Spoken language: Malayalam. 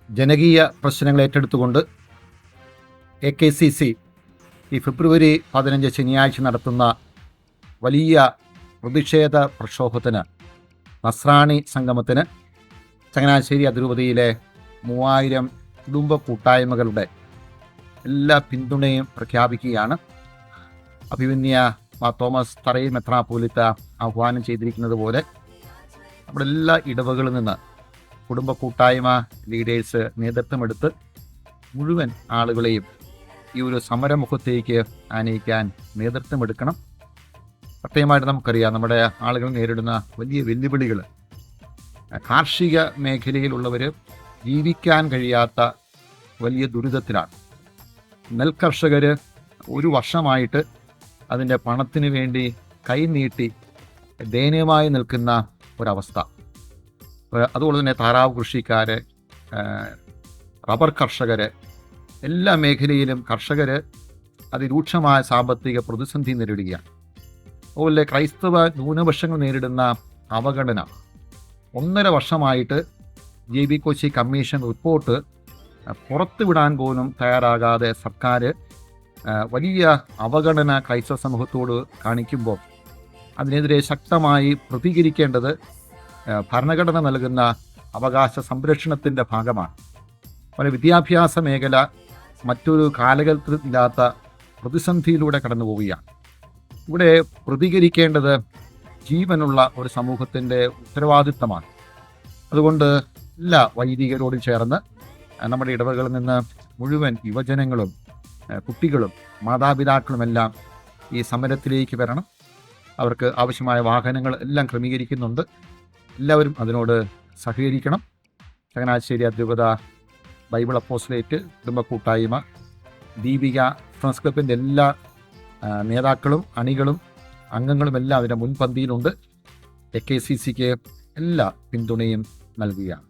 ജനകീയ പ്രശ്നങ്ങൾ ഏറ്റെടുത്തുകൊണ്ട് AKCC ഈ ഫെബ്രുവരി 15 ശനിയാഴ്ച നടത്തുന്ന വലിയ പ്രതിഷേധ പ്രക്ഷോഭത്തിന്, നസ്രാണി സംഗമത്തിന് ചങ്ങനാശ്ശേരി അതിരൂപതയിലെ 3000 കുടുംബ കൂട്ടായ്മകളുടെ എല്ലാ പിന്തുണയും പ്രഖ്യാപിക്കുകയാണ്. അഭിമന്യ തോമസ് തറയിൽ മെത്രാപ്പോലീത്ത ആഹ്വാനം ചെയ്തിരിക്കുന്നത് പോലെ നമ്മുടെ എല്ലാ ഇടവകളിൽ നിന്ന് കുടുംബ കൂട്ടായ്മ ലീഡേഴ്സ് നേതൃത്വമെടുത്ത് മുഴുവൻ ആളുകളെയും ഈ ഒരു സമരമുഖത്തേക്ക് ആനയിക്കാൻ നേതൃത്വമെടുക്കണം. പ്രത്യേകമായിട്ട് നമുക്കറിയാം, നമ്മുടെ ആളുകൾ നേരിടുന്ന വലിയ വെല്ലുവിളികൾ. കാർഷിക മേഖലയിലുള്ളവർ ജീവിക്കാൻ കഴിയാത്ത വലിയ ദുരിതത്തിലാണ്. നെൽകർഷകർ ഒരു വർഷമായിട്ട് അതിൻ്റെ പണത്തിന് വേണ്ടി കൈനീട്ടി ദയനീയമായി നിൽക്കുന്ന ഒരവസ്ഥ. അതുപോലെ തന്നെ താറാവ് കൃഷിക്കാർ, റബ്ബർ കർഷകർ, എല്ലാ മേഖലയിലും കർഷകർ അതിരൂക്ഷമായ സാമ്പത്തിക പ്രതിസന്ധി നേരിടുകയാണ്. അതുപോലെ ക്രൈസ്തവ ന്യൂനപക്ഷങ്ങൾ നേരിടുന്ന അവഗണന. 1.5 വർഷമായിട്ട് JB കൊച്ചി കമ്മീഷൻ റിപ്പോർട്ട് പുറത്തുവിടാൻ പോലും തയ്യാറാകാതെ സർക്കാർ വലിയ അവഗണന ക്രൈസ്തവ സമൂഹത്തോട് കാണിക്കുമ്പോൾ അതിനെതിരെ ശക്തമായി പ്രതികരിക്കേണ്ടത് ഭരണഘടന നൽകുന്ന അവകാശ സംരക്ഷണത്തിൻ്റെ ഭാഗമാണ്. അതുപോലെ വിദ്യാഭ്യാസ മേഖല മറ്റൊരു കാലഘട്ടത്തിലില്ലാത്ത പ്രതിസന്ധിയിലൂടെ കടന്നു പോവുകയാണ്. ഇവിടെ പ്രതികരിക്കേണ്ടത് ജീവനുള്ള ഒരു സമൂഹത്തിൻ്റെ ഉത്തരവാദിത്തമാണ്. അതുകൊണ്ട് എല്ലാ വൈദികരോടും ചേർന്ന് നമ്മുടെ ഇടവകളിൽ നിന്ന് മുഴുവൻ യുവജനങ്ങളും കുട്ടികളും മാതാപിതാക്കളുമെല്ലാം ഈ സമരത്തിലേക്ക് വരണം. അവർക്ക് ആവശ്യമായ വാഹനങ്ങൾ എല്ലാം ക്രമീകരിക്കുന്നുണ്ട്. എല്ലാവരും അതിനോട് സഹകരിക്കണം. ചങ്ങനാശ്ശേരി അതിരൂപത ബൈബിൾ അപ്പോസ്ലേറ്റ് കുടുംബ കൂട്ടായ്മ, ദീപിക ഫ്രണ്ട്സ് ക്ലബിൻ്റെ എല്ലാ നേതാക്കളും അണികളും അംഗങ്ങളും എല്ലാം അതിൻ്റെ മുൻപന്തിയിലുണ്ട്. AKCCക്ക് എല്ലാ പിന്തുണയും നൽകുകയാണ്.